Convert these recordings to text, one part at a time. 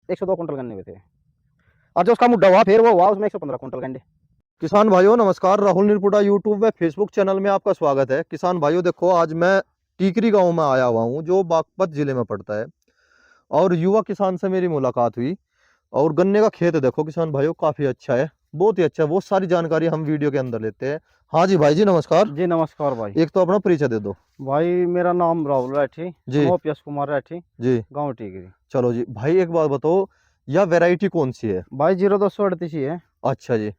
102 quintal गन्ने हुए थे। और जो उसका मुड्डा हुआ फिर वो हुआ उसमें 115 कुंटल गन्ने। किसान भाइयों नमस्कार। राहुल निरपुड़ा यूट्यूब व फेसबुक चैनल में आपका स्वागत है। किसान भाइयों देखो, आज मैं टीकरी गांव में आया हुआ हूं जो बागपत जिले में पड़ता है और युवा किसान से मेरी मुलाकात हुई। और गन्ने का खेत देखो किसान भाइयों, काफी अच्छा है, बहुत ही अच्छा है। बहुत सारी जानकारी हम वीडियो के अंदर लेते हैं। हाँ जी भाई जी नमस्कार। जी नमस्कार भाई। एक तो अपना परिचय दे दो। भाई मेरा नाम राहुल राठी, जी सनोप यश कुमार राठी, जी। गाँव टीकरी। चलो जी भाई, एक बात बताओ, यह वैरायटी कौन सी है? भाई 0238 ही है। अच्छा जी।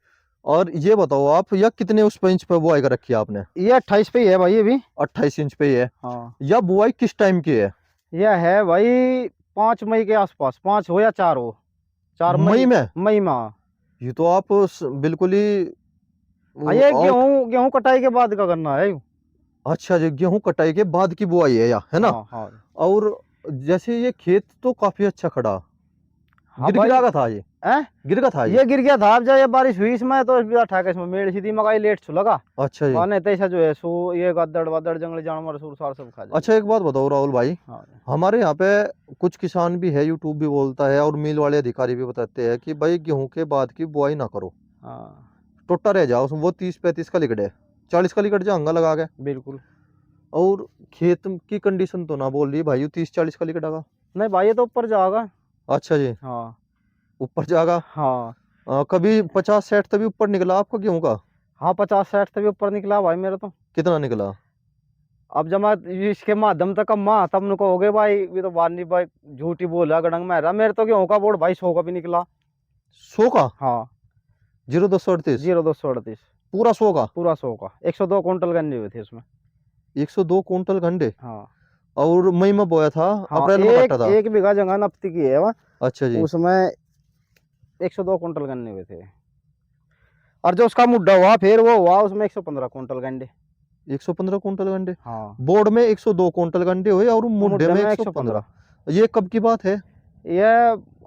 और ये बताओ आप, यह कितने उस इंच पे बुआई कर रखी है आपने? ये 28 पे ही है भाई, ये भी। 28 इंच पे ही है। हाँ, यह बुआई किस टाइम की है? यह है भाई 5 मई के आसपास, 5 हो या 4 हो, 4 मई। मई में? मई में, हाँ। ये तो आप बिल्कुल ही ये आउट। गेहूं गेहूं कटाई के बाद का करना है। अच्छा जी, गेहूं कटाई के बाद की बुआई है या, है ना? हाँ हाँ। और जैसे ये खेत तो काफी अच्छा खड़ा, हाँ भाई। गिरा का था ये? हैं? गिर का था ये? ये गिर गया था। अब जब ये बारिश हुई इसमें तो इस ठा के इसमें मेड़ सीधी मगाई लेट लगा। अच्छा जी। नहीं तो ऐसा जो है सो ये गद्दड़ वद्दड़ जंगली जानवर सूर सार सब खा जाएगी। अच्छा एक बात बताओ राहुल भाई, हाँ हमारे यहाँ पे कुछ किसान भी है, यूट्यूब भी बोलता है और मिल वाले अधिकारी भी बताते हैं कि भाई गेहूं के बाद की बुआई ना करो, हाँ। टोटा रह जाओ उसमें। वो 30-35 का लिकड़े, 40 का लिकड़ जाऊंगा लगा के। बिल्कुल। और खेत की कंडीशन तो ना बोल रही भाई 30-40 का लिकड़ा का। नहीं भाई ये तो ऊपर जाएगा। अच्छा जी। हाँ ऊपर जाएगा। हाँ। कभी 50-60 तभी ऊपर निकला आपका गेहूं का? हाँ 50-60 से भी ऊपर निकला भाई मेरा तो। कितना निकला? अब जब मैं इसके माध्यम तक कमा तब नको हो गए भाई, ये तो बात नहीं भाई। झूठी बोला गड़ंग मेरा, मेरे तो गेहूं का बोर्ड भाई 100 का भी निकला। 100 का? हाँ। 0-238? 0238। पूरा 100 का? पूरा 100 का। 102 कुंटल गन्ने हुए थे उसमें। 102 कुंटल गंडे? हाँ और मई में बोया था, हाँ। अप्रैल में एक काटा था? एक बीघा जगह नपती की है वह। अच्छा जी। उसमें 102 कुंटल गन्ने हुए थे। और जो उसका मुड्डा हुआ फिर वो हुआ उसमें 115 कुंटल गंडे। 115 कुंटल गंडे? हाँ। बोर्ड में 102 कुंटल गंडे हुए और मुड्ढे मुड्डे में में 115। 115। ये कब की बात है? ये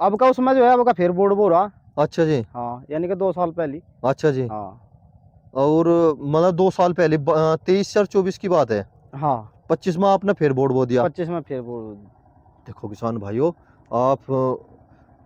अब का उसमें जो है अब का फिर बोर्ड बो रहा। अच्छा जी। हाँ, यानी कि 2 साल पहले। अच्छा जी। हाँ और मतलब 2 साल पहले 23 और 24 की बात है। हाँ। 25 में आपने फिर बोर्ड बो दिया। 25 में फिर बोर्ड। देखो किसान भाइयों, आप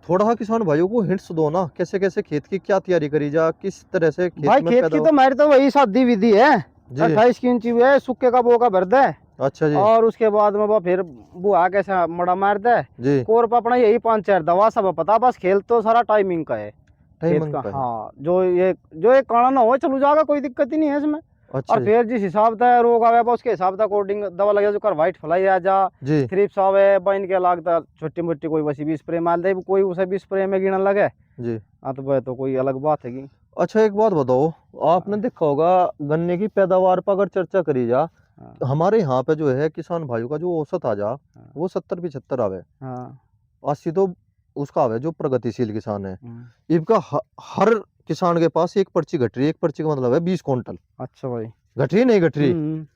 थोड़ा सा किसान भाइयों को हिंट्स दो ना, कैसे कैसे खेत की क्या तैयारी करी जा, किस तरह से भाई खेत में खेत पैदा की हो। तो मेरी तो वही सादी विधि है। जी। 28 की इंची है, सुक्के का बोका भर दे। अच्छा जी। और उसके बाद में वो फिर बुआ कैसे मड़ा मार दे। जी। कोर पे अपना यही 5-4 दवा सब पता, बस खेल तो सारा टाइमिंग का है। खेत टाइमिंग का, का है। हाँ। जो ये काड़ा ना हो चलू जाएगा, कोई दिक्कत ही नहीं है इसमें। अच्छा और जी। फिर जिस हिसाब से रोग आवे बा उसके हिसाब से अकॉर्डिंग दवा लगे, जो कर व्हाइट फ्लाई आ जा, जी थ्रिप्स आवे बन के लागता छोटी मोटी, कोई वैसी भी स्प्रे मार दे, कोई उसे भी स्प्रे में गिनने लगे। जी। हाँ तो वह तो कोई अलग बात है कि। अच्छा एक बात बताओ, आपने देखा होगा गन्ने की पैदावार पर अगर चर्चा करी जा, हाँ तो हमारे यहाँ पे जो है किसान भाइयों का जो औसत आ जा, हाँ वो 70-75 आवे। हाँ। 80 तो उसका आवे जो प्रगतिशील किसान है। हम्म। इनका हर किसान के पास एक पर्ची घट रही है। एक पर्ची का मतलब है 20 कुंटल। अच्छा भाई। घट रही नहीं घट रही? हम्म।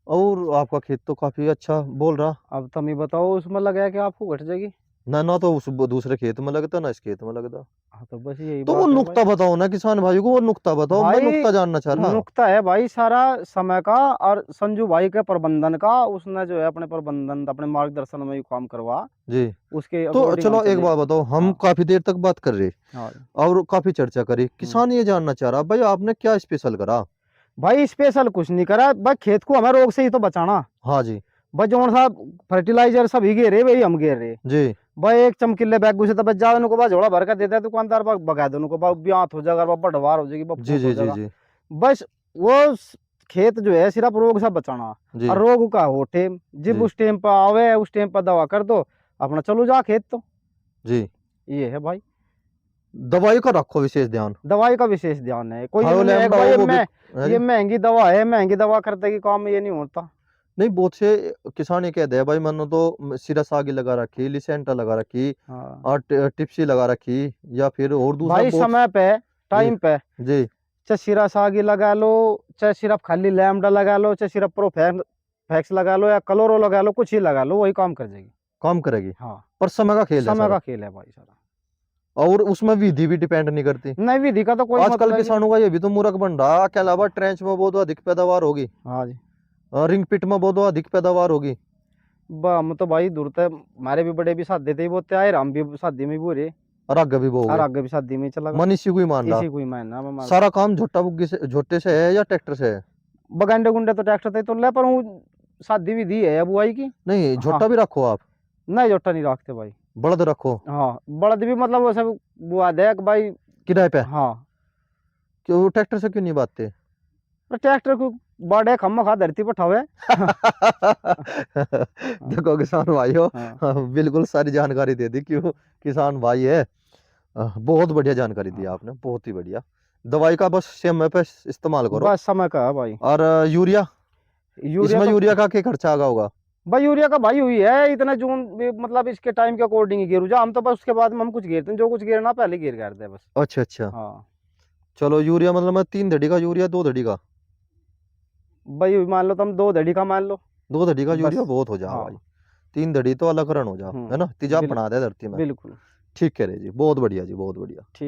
और आपका खेत तो काफी अच्छा बोल रहा। अब तुम ही बताओ उसमें लगा कि आपको घट जाएगी। ना ना तो उस दूसरे खेत में लगता, ना इस खेत में लगता। हाँ तो बस यही तो वो बात है भाई। नुक्ता बताओ ना किसान भाई को, वो नुक्ता बताओ, मैं भाई नुक्ता जानना चाह रहा। नुकता है भाई सारा समय का, और संजू भाई के प्रबंधन का। उसने जो है अपने प्रबंधन अपने मार्गदर्शन में ये काम करवा, जी। उसके तो अकॉर्डिंग हम चलो एक चले। बात बताओ, हम हाँ काफी देर तक बात कर रहे हाँ। और काफी चर्चा करी, हम्म। किसान ये जानना चाह रहा भाई आपने क्या स्पेशल करा? भाई स्पेशल कुछ नहीं करा, भाई खेत को हमें रोग से ही तो बचाना। हाँ जी। भाई जो सा फर्टिलाइजर सब ही घेरे वही हम घेर रहे। जी भाई एक चमकीले बैग से तो बच जाओ, उनको बस झोला भर कर देता है दुकानदार, बगा दो उनको, ब्यात हो जाएगा, बढ़वार हो जाएगी, जी पूछ हो जी जी जाएगा। जी बस वो खेत जो है सिर्फ रोग से बचाना। जी और रोग का हो टेम, जब जी उस टेम पर आवे उस टेम पर दवा कर दो, अपना चलो जा खेत तो। जी। ये है भाई। दवाई का रखो विशेष ध्यान। दवाई का विशेष ध्यान है, कोई थायो इनमें एक लैम्डा भाई हो ये वो भी मैं है ये जी। महंगी दवा है, महंगी दवा करते कि काम ये नहीं होता। नहीं बहुत से किसान ये कहते हैं भाई मैंने तो सिरासागी लगा रखी, लिसेंटा लगा रखी हाँ और टिप्सी लगा रखी, या फिर और दूसरा भाई बहुत। समय पे, जी टाइम पे, जी चाहे सिरा सागी लगा लो, चाहे सिर्फ खाली लैम्डा लगा लो, चाहे सिर्फ फैक्स लगा लो, या कलोरो लगा लो, कुछ ही लगा लो, वही काम कर जाएगी। काम करेगी। हाँ। पर समय का खेल है समय सारा। का खेल है भाई सारा। और उसमें विधि भी डिपेंड नहीं करती। नहीं विधि का तो कोई आजकल मतलब ही नहीं। किसानों का ये भी तो मूर्ख बन रहा, क्या अलावा ट्रेंच में बहुत अधिक पैदावार होगी, हाँ जी। रिंग पिट में बहुत अधिक पैदावार होगी। हम तो भाई दूर तक हमारे भी बड़े भी शादी थे वो आए, हम भी शादी में पूरे और आगे भी और बोगे आगे भी शादी में चला गया। मन इसी को ही मान रहा। इसी को ही मानना हमारा। सारा काम झोटा बुग्गी से झोटे से है या ट्रैक्टर से है? बगंडे गुंडे तो ट्रैक्टर थे तो ले, पर वो शादी भी दी है बुआई की। नहीं हाँ, झोटा भी रखो आप? नहीं जोटा नहीं रखते भाई। बड़द रखो? हाँ बड़द भी मतलब वो सब बुआ देख भाई। किराए पे? हाँ क्यों ट्रैक्टर से क्यों नहीं बातते? तो ट्रैक्टर को बड़े खम्मा खा धरती पर ठवे। देखो किसान भाइयों, हाँ हाँ, बिल्कुल सारी जानकारी दे दी। क्यों किसान भाई है, बहुत बढ़िया जानकारी दी हाँ। आपने, बहुत ही बढ़िया। दवाई का बस समय पे इस्तेमाल करो। बस समय का है भाई। और यूरिया, यूरिया इसमें तो यूरिया का क्या खर्चा आगा होगा? भाई यूरिया का भाई हुई है इतना जून मतलब इसके टाइम के अकॉर्डिंग ही गेरू जा, हम तो बस उसके बाद में हम कुछ घेरते हैं, जो कुछ घेरना पहले घेर करते हैं बस। अच्छा अच्छा। हाँ चलो यूरिया मतलब मैं 3 धड़ी का यूरिया, 2 धड़ी का? भाई मान लो तुम 2 धड़ी का मान लो 2 धड़ी का यूरिया बस। बहुत हो जा भाई। हाँ 3 धड़ी तो अलग रन हो जा, है ना, तेजाब बिल, बना दे धरती में। बिल्कुल ठीक है रे जी, बहुत बढ़िया जी, बहुत बढ़िया। ठीक।